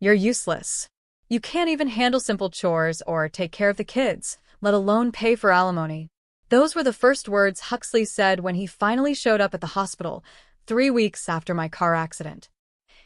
You're useless. You can't even handle simple chores or take care of the kids, let alone pay for alimony. Those were the first words Huxley said when he finally showed up at the hospital 3 weeks after my car accident.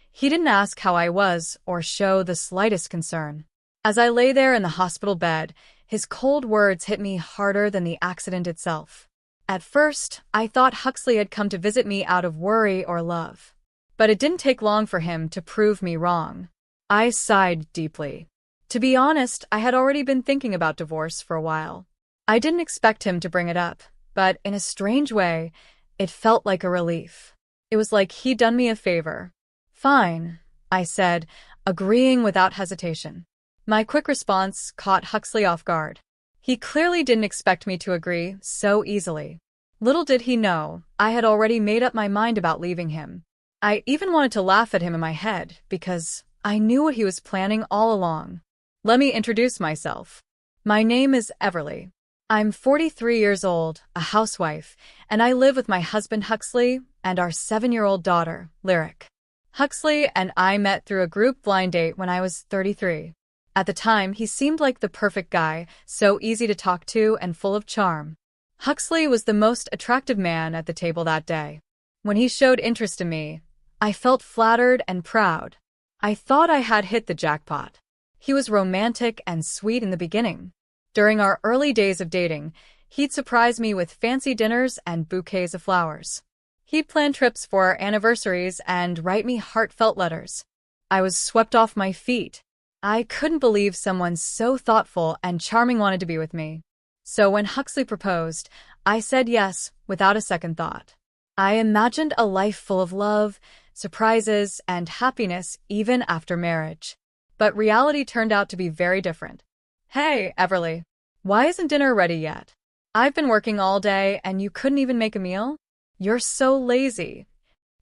He didn't ask how I was or show the slightest concern. As I lay there in the hospital bed, his cold words hit me harder than the accident itself. At first, I thought Huxley had come to visit me out of worry or love. But it didn't take long for him to prove me wrong. I sighed deeply. To be honest, I had already been thinking about divorce for a while. I didn't expect him to bring it up, but in a strange way, it felt like a relief. It was like he'd done me a favor. Fine, I said, agreeing without hesitation. My quick response caught Huxley off guard. He clearly didn't expect me to agree so easily. Little did he know, I had already made up my mind about leaving him. I even wanted to laugh at him in my head, because I knew what he was planning all along. Let me introduce myself. My name is Everly. I'm 43 years old, a housewife, and I live with my husband Huxley and our 7-year-old daughter, Lyric. Huxley and I met through a group blind date when I was 33. At the time, he seemed like the perfect guy, so easy to talk to and full of charm. Huxley was the most attractive man at the table that day. When he showed interest in me, I felt flattered and proud. I thought I had hit the jackpot. He was romantic and sweet in the beginning. During our early days of dating, he'd surprise me with fancy dinners and bouquets of flowers. He'd plan trips for our anniversaries and write me heartfelt letters. I was swept off my feet. I couldn't believe someone so thoughtful and charming wanted to be with me. So when Huxley proposed, I said yes without a second thought. I imagined a life full of love, surprises, and happiness even after marriage. But reality turned out to be very different. Hey, Everly, why isn't dinner ready yet? I've been working all day and you couldn't even make a meal? You're so lazy.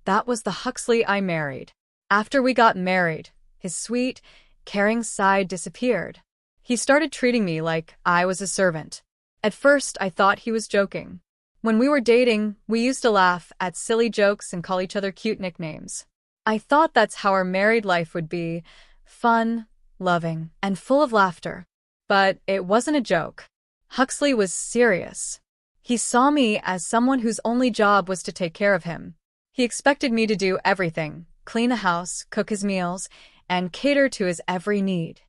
That was the Huxley I married. After we got married, his sweet, caring side disappeared. He started treating me like I was a servant. At first, I thought he was joking. When we were dating, we used to laugh at silly jokes and call each other cute nicknames. I thought that's how our married life would be, fun, loving, and full of laughter. But it wasn't a joke. Huxley was serious. He saw me as someone whose only job was to take care of him. He expected me to do everything, clean the house, cook his meals, and cater to his every need.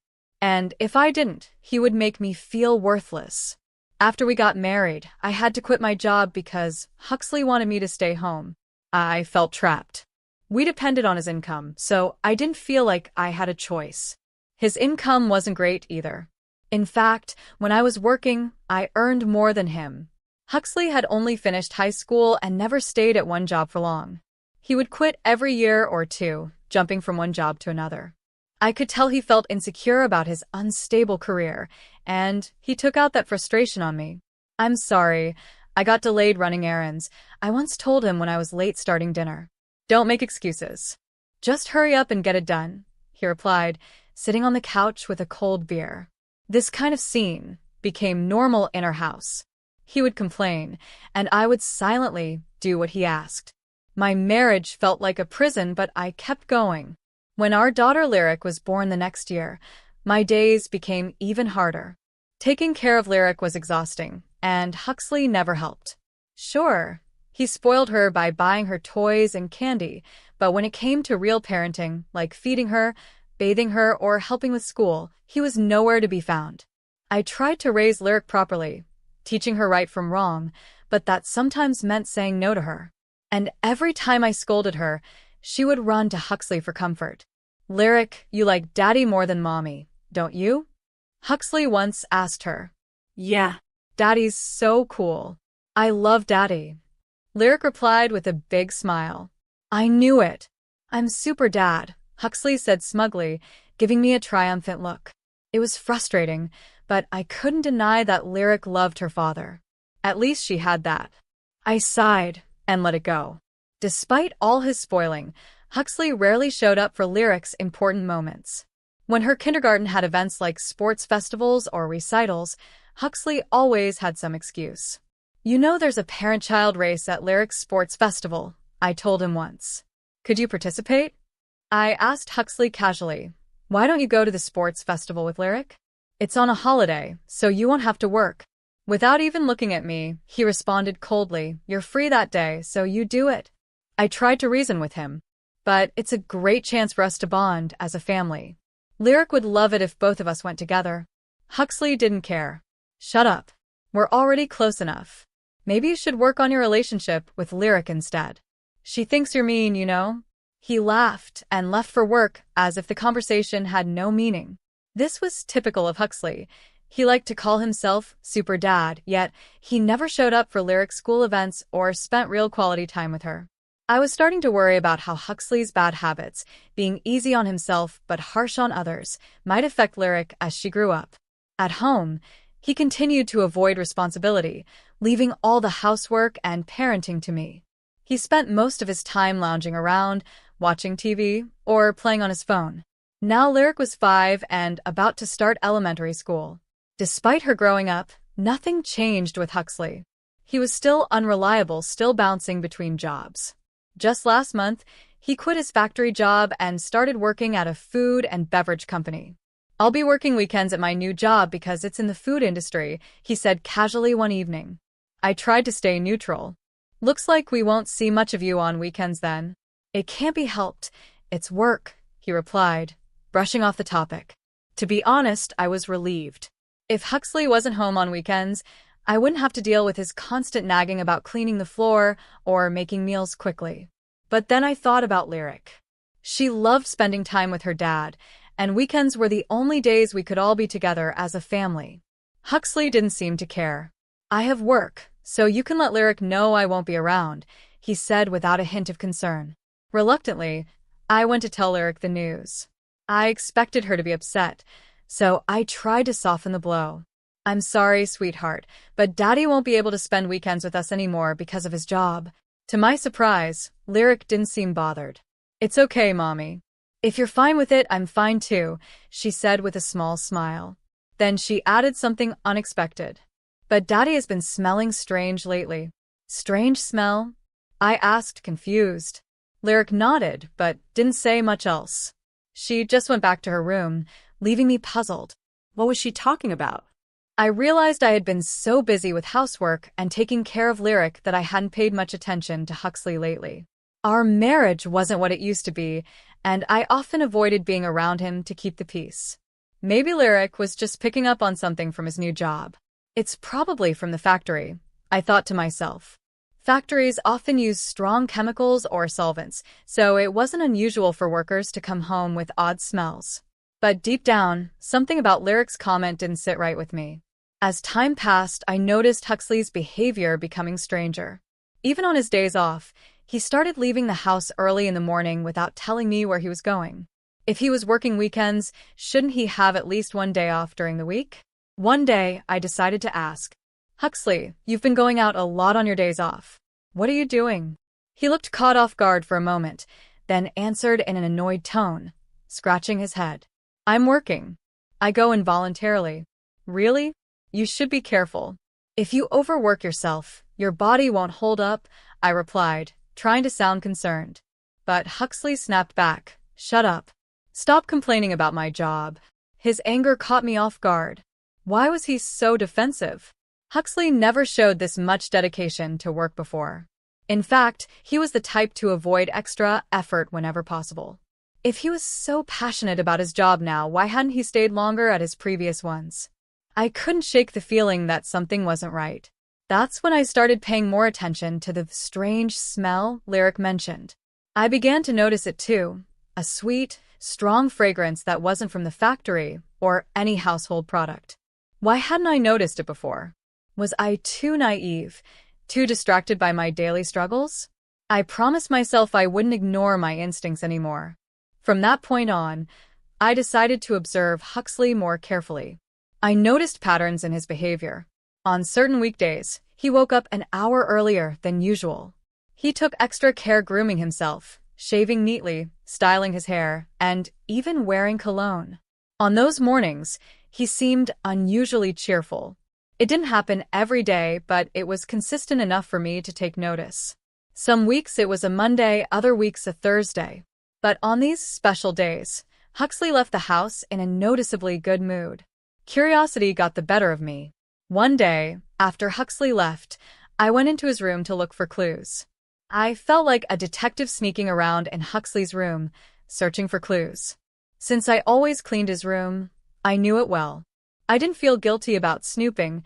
And if I didn't, he would make me feel worthless. After we got married, I had to quit my job because Huxley wanted me to stay home. I felt trapped. We depended on his income, so I didn't feel like I had a choice. His income wasn't great either. In fact, when I was working, I earned more than him. Huxley had only finished high school and never stayed at one job for long. He would quit every year or two, jumping from one job to another. I could tell he felt insecure about his unstable career, and he took out that frustration on me. I'm sorry, I got delayed running errands. I once told him when I was late starting dinner. Don't make excuses. Just hurry up and get it done, he replied, sitting on the couch with a cold beer. This kind of scene became normal in our house. He would complain, and I would silently do what he asked. My marriage felt like a prison, but I kept going. When our daughter Lyric was born the next year, my days became even harder. Taking care of Lyric was exhausting, and Huxley never helped. Sure, he spoiled her by buying her toys and candy, but when it came to real parenting, like feeding her, bathing her, or helping with school, he was nowhere to be found. I tried to raise Lyric properly, teaching her right from wrong, but that sometimes meant saying no to her. And every time I scolded her, she would run to Huxley for comfort. Lyric, you like Daddy more than Mommy, don't you? Huxley once asked her. Yeah, Daddy's so cool. I love Daddy. Lyric replied with a big smile. I knew it. I'm super dad, Huxley said smugly, giving me a triumphant look. It was frustrating, but I couldn't deny that Lyric loved her father. At least she had that. I sighed and let it go. Despite all his spoiling, Huxley rarely showed up for Lyric's important moments. When her kindergarten had events like sports festivals or recitals, Huxley always had some excuse. You know there's a parent-child race at Lyric's sports festival, I told him once. Could you participate? I asked Huxley casually, Why don't you go to the sports festival with Lyric? It's on a holiday, so you won't have to work. Without even looking at me, he responded coldly, you're free that day, so you do it. I tried to reason with him. But it's a great chance for us to bond as a family. Lyric would love it if both of us went together. Huxley didn't care. Shut up. We're already close enough. Maybe you should work on your relationship with Lyric instead. She thinks you're mean, you know? He laughed and left for work as if the conversation had no meaning. This was typical of Huxley. He liked to call himself Super Dad, yet he never showed up for Lyric's school events or spent real quality time with her. I was starting to worry about how Huxley's bad habits, being easy on himself but harsh on others, might affect Lyric as she grew up. At home, he continued to avoid responsibility, leaving all the housework and parenting to me. He spent most of his time lounging around, watching TV, or playing on his phone. Now Lyric was 5 and about to start elementary school. Despite her growing up, nothing changed with Huxley. He was still unreliable, still bouncing between jobs. Just last month, he quit his factory job and started working at a food and beverage company. I'll be working weekends at my new job because it's in the food industry, he said casually one evening. I tried to stay neutral. Looks like we won't see much of you on weekends then. It can't be helped. It's work, he replied, brushing off the topic. To be honest, I was relieved. If Huxley wasn't home on weekends, I wouldn't have to deal with his constant nagging about cleaning the floor or making meals quickly. But then I thought about Lyric. She loved spending time with her dad, and weekends were the only days we could all be together as a family. Huxley didn't seem to care. I have work, so you can let Lyric know I won't be around, he said without a hint of concern. Reluctantly, I went to tell Lyric the news. I expected her to be upset, so I tried to soften the blow. I'm sorry, sweetheart, but Daddy won't be able to spend weekends with us anymore because of his job. To my surprise, Lyric didn't seem bothered. It's okay, Mommy. If you're fine with it, I'm fine too, she said with a small smile. Then she added something unexpected. But Daddy has been smelling strange lately. Strange smell? I asked, confused. Lyric nodded, but didn't say much else. She just went back to her room, leaving me puzzled. What was she talking about? I realized I had been so busy with housework and taking care of Lyric that I hadn't paid much attention to Huxley lately. Our marriage wasn't what it used to be, and I often avoided being around him to keep the peace. Maybe Lyric was just picking up on something from his new job. It's probably from the factory, I thought to myself. Factories often use strong chemicals or solvents, so it wasn't unusual for workers to come home with odd smells. But deep down, something about Lyric's comment didn't sit right with me. As time passed, I noticed Huxley's behavior becoming stranger. Even on his days off, he started leaving the house early in the morning without telling me where he was going. If he was working weekends, shouldn't he have at least one day off during the week? One day, I decided to ask, Huxley, you've been going out a lot on your days off. What are you doing? He looked caught off guard for a moment, then answered in an annoyed tone, scratching his head. I'm working. I go involuntarily. Really? You should be careful. If you overwork yourself, your body won't hold up, I replied, trying to sound concerned. But Huxley snapped back. Shut up. Stop complaining about my job. His anger caught me off guard. Why was he so defensive? Huxley never showed this much dedication to work before. In fact, he was the type to avoid extra effort whenever possible. If he was so passionate about his job now, why hadn't he stayed longer at his previous ones? I couldn't shake the feeling that something wasn't right. That's when I started paying more attention to the strange smell Lyric mentioned. I began to notice it too, a sweet, strong fragrance that wasn't from the factory or any household product. Why hadn't I noticed it before? Was I too naive, too distracted by my daily struggles? I promised myself I wouldn't ignore my instincts anymore. From that point on, I decided to observe Huxley more carefully. I noticed patterns in his behavior. On certain weekdays, he woke up an hour earlier than usual. He took extra care grooming himself, shaving neatly, styling his hair, and even wearing cologne. On those mornings, he seemed unusually cheerful. It didn't happen every day, but it was consistent enough for me to take notice. Some weeks it was a Monday, other weeks a Thursday. But on these special days, Huxley left the house in a noticeably good mood. Curiosity got the better of me. One day, after Huxley left, I went into his room to look for clues. I felt like a detective sneaking around in Huxley's room, searching for clues. Since I always cleaned his room, I knew it well. I didn't feel guilty about snooping.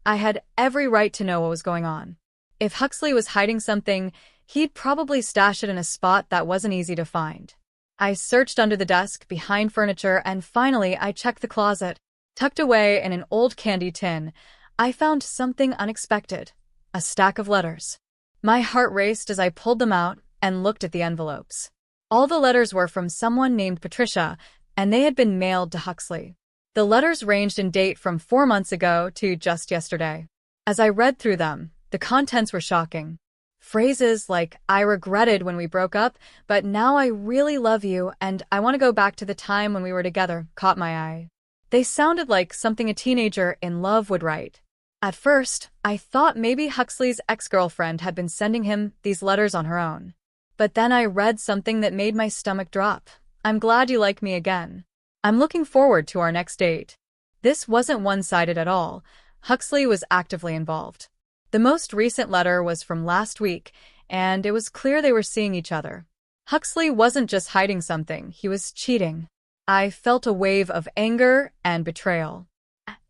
I had every right to know what was going on. If Huxley was hiding something, he'd probably stash it in a spot that wasn't easy to find. I searched under the desk, behind furniture, and finally I checked the closet. Tucked away in an old candy tin, I found something unexpected: a stack of letters. My heart raced as I pulled them out and looked at the envelopes. All the letters were from someone named Patricia, and they had been mailed to Huxley. The letters ranged in date from 4 months ago to just yesterday. As I read through them, the contents were shocking. Phrases like, "I regretted when we broke up, but now I really love you and I want to go back to the time when we were together," caught my eye. They sounded like something a teenager in love would write. At first, I thought maybe Huxley's ex-girlfriend had been sending him these letters on her own. But then I read something that made my stomach drop. "I'm glad you like me again. I'm looking forward to our next date." This wasn't one-sided at all. Huxley was actively involved. The most recent letter was from last week, and it was clear they were seeing each other. Huxley wasn't just hiding something, he was cheating. I felt a wave of anger and betrayal.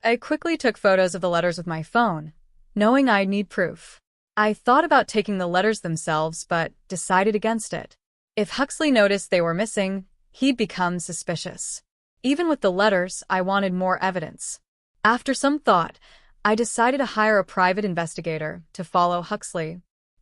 I quickly took photos of the letters with my phone, knowing I'd need proof. I thought about taking the letters themselves, but decided against it. If Huxley noticed they were missing, he'd become suspicious. Even with the letters, I wanted more evidence. After some thought, I decided to hire a private investigator to follow Huxley.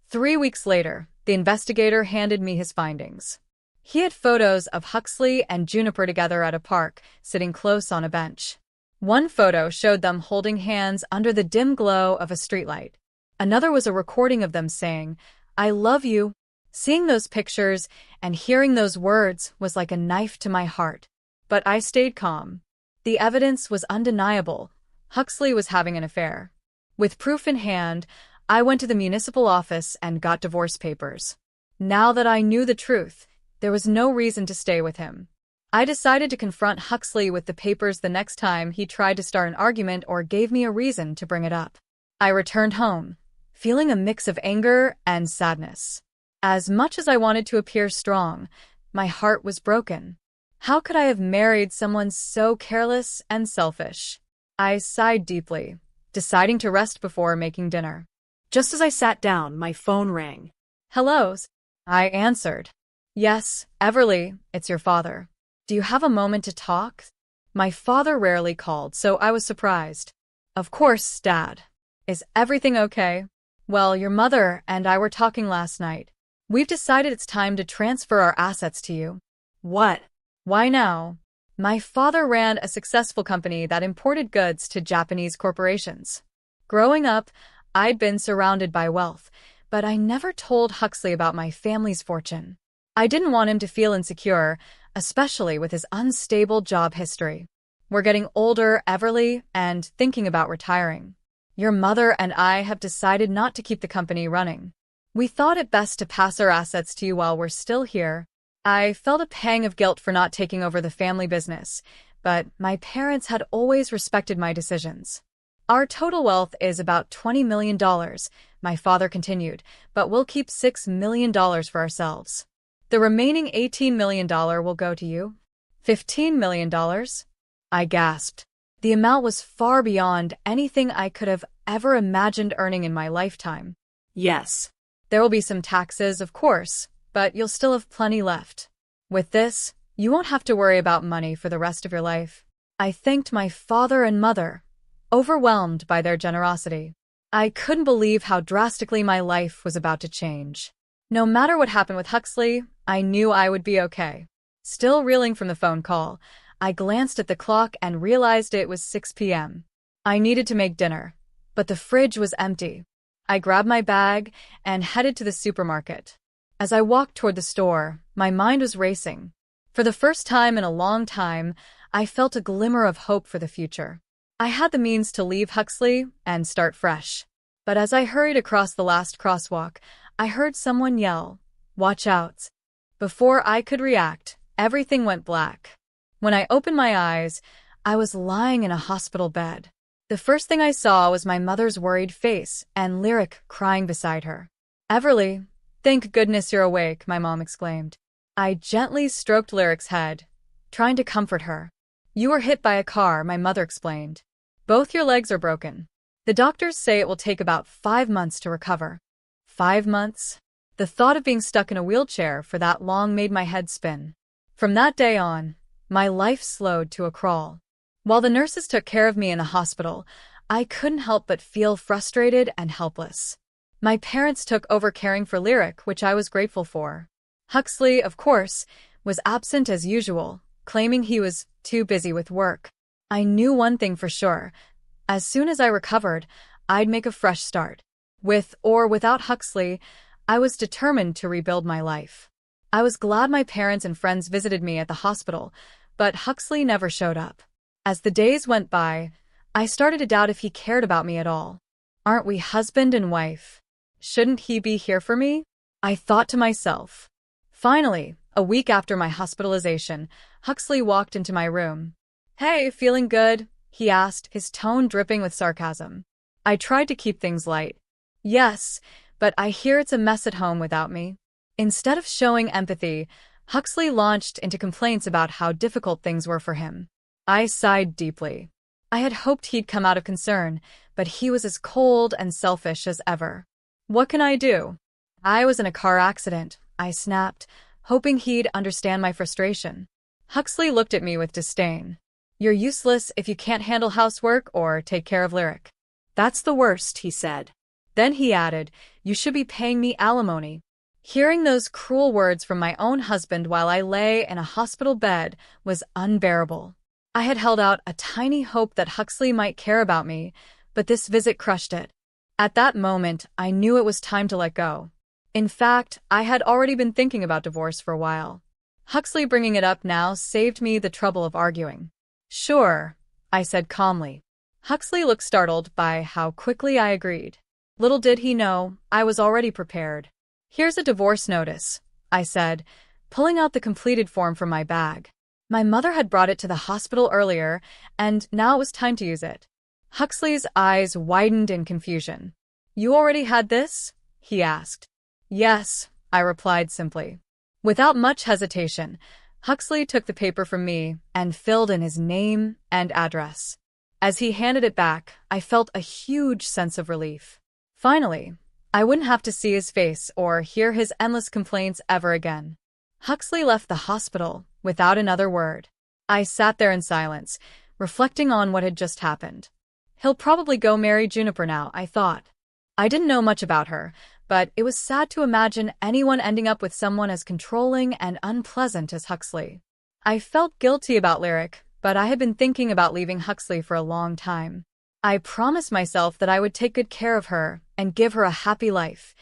3 weeks later, the investigator handed me his findings. He had photos of Huxley and Juniper together at a park, sitting close on a bench. One photo showed them holding hands under the dim glow of a streetlight. Another was a recording of them saying, "I love you." Seeing those pictures and hearing those words was like a knife to my heart. But I stayed calm. The evidence was undeniable. Huxley was having an affair. With proof in hand, I went to the municipal office and got divorce papers. Now that I knew the truth, there was no reason to stay with him. I decided to confront Huxley with the papers the next time he tried to start an argument or gave me a reason to bring it up. I returned home, feeling a mix of anger and sadness. As much as I wanted to appear strong, my heart was broken. How could I have married someone so careless and selfish? I sighed deeply, deciding to rest before making dinner. Just as I sat down, my phone rang. "Hello," I answered. "Yes, Everly, it's your father. Do you have a moment to talk?" My father rarely called, so I was surprised. "Of course, Dad. Is everything okay?" "Well, your mother and I were talking last night. We've decided it's time to transfer our assets to you." "What?" "Why now?" My father ran a successful company that imported goods to Japanese corporations. Growing up, I'd been surrounded by wealth, but I never told Huxley about my family's fortune. I didn't want him to feel insecure, especially with his unstable job history. "We're getting older, Everly, and thinking about retiring. Your mother and I have decided not to keep the company running. We thought it best to pass our assets to you while we're still here." I felt a pang of guilt for not taking over the family business, but my parents had always respected my decisions. "Our total wealth is about $20 million, my father continued, "but we'll keep $6 million for ourselves. The remaining $18 million will go to you." $15 million? I gasped. The amount was far beyond anything I could have ever imagined earning in my lifetime. "Yes." "There will be some taxes, of course, but you'll still have plenty left. With this, you won't have to worry about money for the rest of your life." I thanked my father and mother, overwhelmed by their generosity. I couldn't believe how drastically my life was about to change. No matter what happened with Huxley, I knew I would be okay. Still reeling from the phone call, I glanced at the clock and realized it was 6 p.m. I needed to make dinner, but the fridge was empty. I grabbed my bag and headed to the supermarket. As I walked toward the store, my mind was racing. For the first time in a long time, I felt a glimmer of hope for the future. I had the means to leave Huxley and start fresh. But as I hurried across the last crosswalk, I heard someone yell, "Watch out." Before I could react, everything went black. When I opened my eyes, I was lying in a hospital bed. The first thing I saw was my mother's worried face and Lyric crying beside her. "Everly, thank goodness you're awake," my mom exclaimed. I gently stroked Lyric's head, trying to comfort her. "You were hit by a car," my mother explained. "Both your legs are broken. The doctors say it will take about 5 months to recover." 5 months? The thought of being stuck in a wheelchair for that long made my head spin. From that day on, my life slowed to a crawl. While the nurses took care of me in the hospital, I couldn't help but feel frustrated and helpless. My parents took over caring for Lyric, which I was grateful for. Huxley, of course, was absent as usual, claiming he was too busy with work. I knew one thing for sure. As soon as I recovered, I'd make a fresh start. With or without Huxley, I was determined to rebuild my life. I was glad my parents and friends visited me at the hospital, but Huxley never showed up. As the days went by, I started to doubt if he cared about me at all. Aren't we husband and wife? Shouldn't he be here for me? I thought to myself. Finally, a week after my hospitalization, Huxley walked into my room. "Hey, feeling good?" he asked, his tone dripping with sarcasm. I tried to keep things light. "Yes, but I hear it's a mess at home without me." Instead of showing empathy, Huxley launched into complaints about how difficult things were for him. I sighed deeply. I had hoped he'd come out of concern, but he was as cold and selfish as ever. "What can I do?" "I was in a car accident," I snapped, hoping he'd understand my frustration. Huxley looked at me with disdain. "You're useless if you can't handle housework or take care of Lyric." "That's the worst," he said. Then he added, "You should be paying me alimony." Hearing those cruel words from my own husband while I lay in a hospital bed was unbearable. I had held out a tiny hope that Huxley might care about me, but this visit crushed it. At that moment, I knew it was time to let go. In fact, I had already been thinking about divorce for a while. Huxley bringing it up now saved me the trouble of arguing. "Sure," I said calmly. Huxley looked startled by how quickly I agreed. Little did he know, I was already prepared. "Here's a divorce notice," I said, pulling out the completed form from my bag. My mother had brought it to the hospital earlier, and now it was time to use it. Huxley's eyes widened in confusion. "You already had this?" he asked. "Yes," I replied simply. Without much hesitation, Huxley took the paper from me and filled in his name and address. As he handed it back, I felt a huge sense of relief. Finally, I wouldn't have to see his face or hear his endless complaints ever again. Huxley left the hospital without another word. I sat there in silence, reflecting on what had just happened. He'll probably go marry Juniper now, I thought. I didn't know much about her, but it was sad to imagine anyone ending up with someone as controlling and unpleasant as Huxley. I felt guilty about Lyric, but I had been thinking about leaving Huxley for a long time. I promised myself that I would take good care of her and give her a happy life,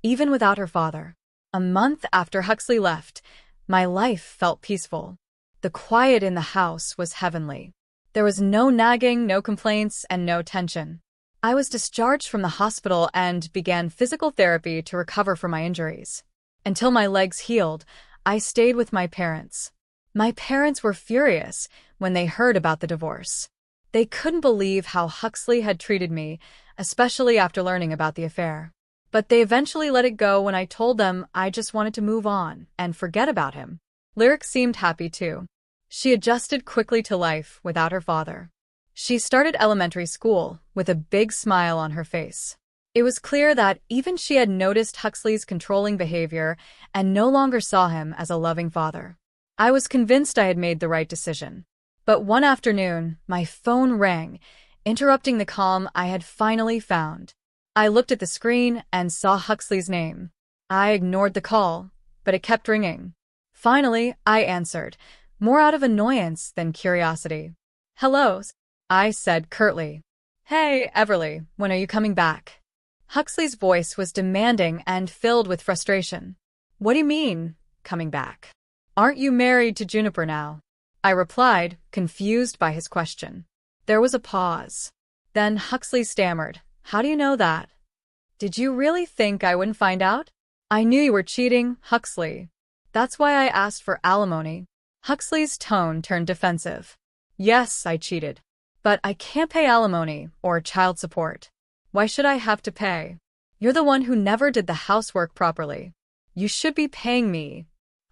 even without her father. A month after Huxley left, my life felt peaceful. The quiet in the house was heavenly. There was no nagging, no complaints, and no tension. I was discharged from the hospital and began physical therapy to recover from my injuries. Until my legs healed, I stayed with my parents. My parents were furious when they heard about the divorce. They couldn't believe how Huxley had treated me, especially after learning about the affair. But they eventually let it go when I told them I just wanted to move on and forget about him. Lyric seemed happy too. She adjusted quickly to life without her father. She started elementary school with a big smile on her face. It was clear that even she had noticed Huxley's controlling behavior and no longer saw him as a loving father. I was convinced I had made the right decision. But one afternoon, my phone rang, interrupting the calm I had finally found. I looked at the screen and saw Huxley's name. I ignored the call, but it kept ringing. Finally, I answered, more out of annoyance than curiosity. "Hello," I said curtly. "Hey, Everly, when are you coming back?" Huxley's voice was demanding and filled with frustration. "What do you mean, coming back? Aren't you married to Juniper now?" I replied, confused by his question. There was a pause. Then Huxley stammered, "How do you know that? Did you really think I wouldn't find out? I knew you were cheating, Huxley. That's why I asked for alimony." Huxley's tone turned defensive. Yes, I cheated. But I can't pay alimony or child support. Why should I have to pay? You're the one who never did the housework properly. You should be paying me.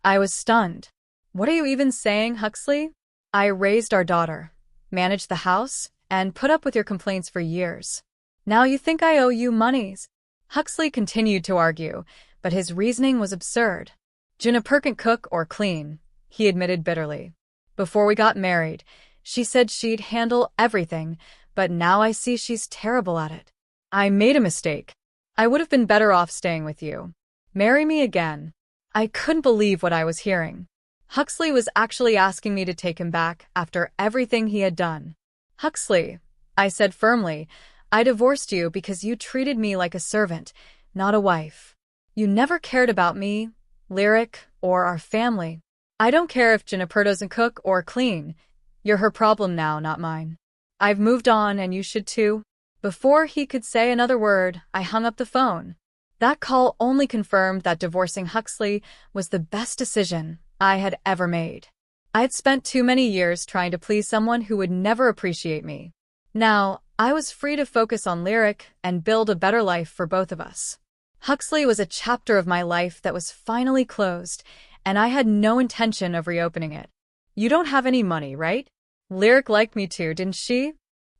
I was stunned. What are you even saying, Huxley? I raised our daughter, managed the house, and put up with your complaints for years. Now you think I owe you monies? Huxley continued to argue, but his reasoning was absurd. Juniper can't cook or clean, he admitted bitterly. Before we got married, she said she'd handle everything, but now I see she's terrible at it. I made a mistake. I would have been better off staying with you. Marry me again. I couldn't believe what I was hearing. Huxley was actually asking me to take him back after everything he had done. Huxley, I said firmly, I divorced you because you treated me like a servant, not a wife. You never cared about me, Lyric, or our family. I don't care if Juniper doesn't cook or clean. You're her problem now, not mine. I've moved on and you should too. Before he could say another word, I hung up the phone. That call only confirmed that divorcing Huxley was the best decision I had ever made. I had spent too many years trying to please someone who would never appreciate me. Now, I was free to focus on Lyric and build a better life for both of us. Huxley was a chapter of my life that was finally closed, and I had no intention of reopening it. You don't have any money, right? Lyric liked me too, didn't she?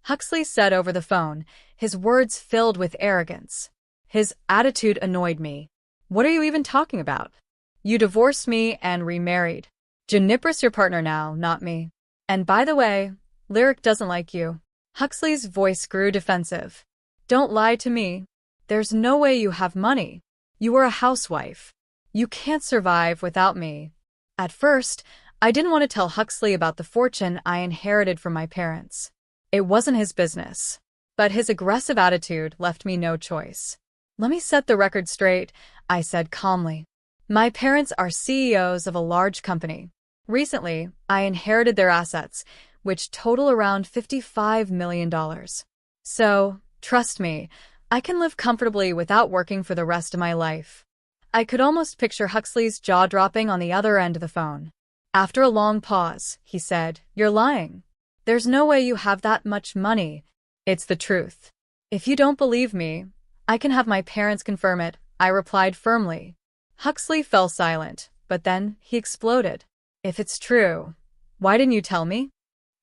Huxley said over the phone, his words filled with arrogance. His attitude annoyed me. What are you even talking about? You divorced me and remarried. Juniper's your partner now, not me. And by the way, Lyric doesn't like you. Huxley's voice grew defensive. Don't lie to me. There's no way you have money. You were a housewife. You can't survive without me. At first, I didn't want to tell Huxley about the fortune I inherited from my parents. It wasn't his business. But his aggressive attitude left me no choice. Let me set the record straight, I said calmly. My parents are CEOs of a large company. Recently, I inherited their assets, which total around $55 million. So, trust me, I can live comfortably without working for the rest of my life. I could almost picture Huxley's jaw dropping on the other end of the phone. After a long pause, he said, You're lying. There's no way you have that much money. It's the truth. If you don't believe me, I can have my parents confirm it, I replied firmly. Huxley fell silent, but then he exploded. If it's true, why didn't you tell me?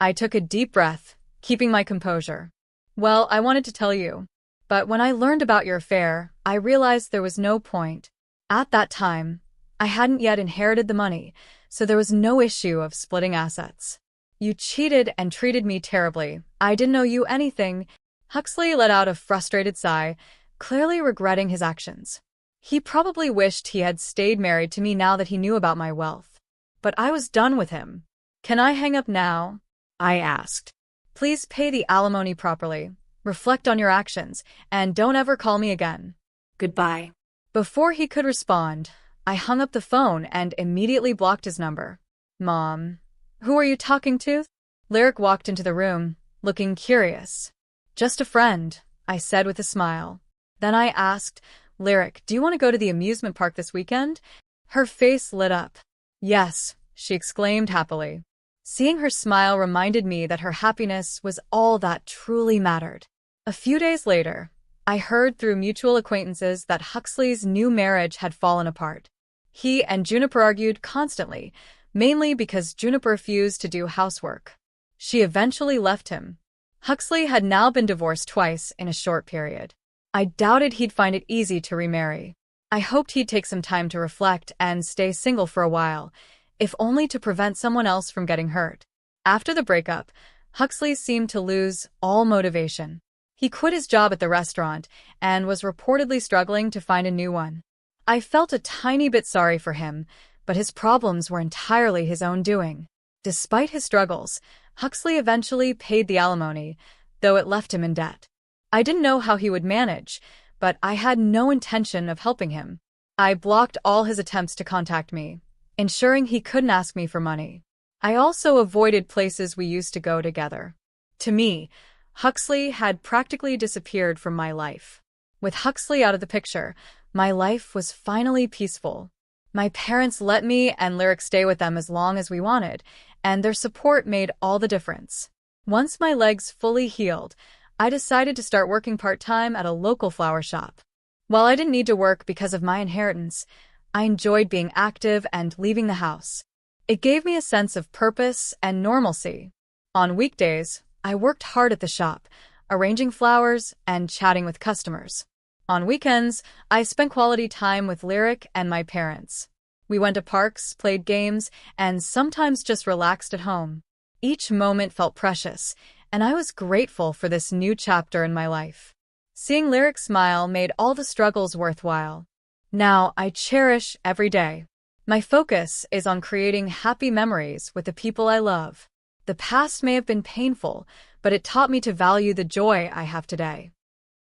I took a deep breath, keeping my composure. Well, I wanted to tell you. But when I learned about your affair, I realized there was no point. At that time, I hadn't yet inherited the money, so there was no issue of splitting assets. You cheated and treated me terribly. I didn't owe you anything. Huxley let out a frustrated sigh, clearly regretting his actions. He probably wished he had stayed married to me now that he knew about my wealth. But I was done with him. Can I hang up now? I asked. Please pay the alimony properly, reflect on your actions, and don't ever call me again. Goodbye. Before he could respond, I hung up the phone and immediately blocked his number. Mom, who are you talking to? Lyric walked into the room, looking curious. Just a friend, I said with a smile. Then I asked, Lyric, do you want to go to the amusement park this weekend? Her face lit up. Yes, she exclaimed happily. Seeing her smile reminded me that her happiness was all that truly mattered. A few days later, I heard through mutual acquaintances that Huxley's new marriage had fallen apart. He and Juniper argued constantly, mainly because Juniper refused to do housework. She eventually left him. Huxley had now been divorced twice in a short period. I doubted he'd find it easy to remarry. I hoped he'd take some time to reflect and stay single for a while, if only to prevent someone else from getting hurt. After the breakup, Huxley seemed to lose all motivation. He quit his job at the restaurant and was reportedly struggling to find a new one. I felt a tiny bit sorry for him, but his problems were entirely his own doing. Despite his struggles, Huxley eventually paid the alimony, though it left him in debt. I didn't know how he would manage, but I had no intention of helping him. I blocked all his attempts to contact me, ensuring he couldn't ask me for money. I also avoided places we used to go together. To me, Huxley had practically disappeared from my life. With Huxley out of the picture, my life was finally peaceful. My parents let me and Lyric stay with them as long as we wanted, and their support made all the difference. Once my legs fully healed, I decided to start working part-time at a local flower shop. While I didn't need to work because of my inheritance, I enjoyed being active and leaving the house. It gave me a sense of purpose and normalcy. On weekdays, I worked hard at the shop, arranging flowers and chatting with customers. On weekends, I spent quality time with Lyric and my parents. We went to parks, played games, and sometimes just relaxed at home. Each moment felt precious, and I was grateful for this new chapter in my life. Seeing Lyric smile made all the struggles worthwhile. Now I cherish every day. My focus is on creating happy memories with the people I love. The past may have been painful, but it taught me to value the joy I have today.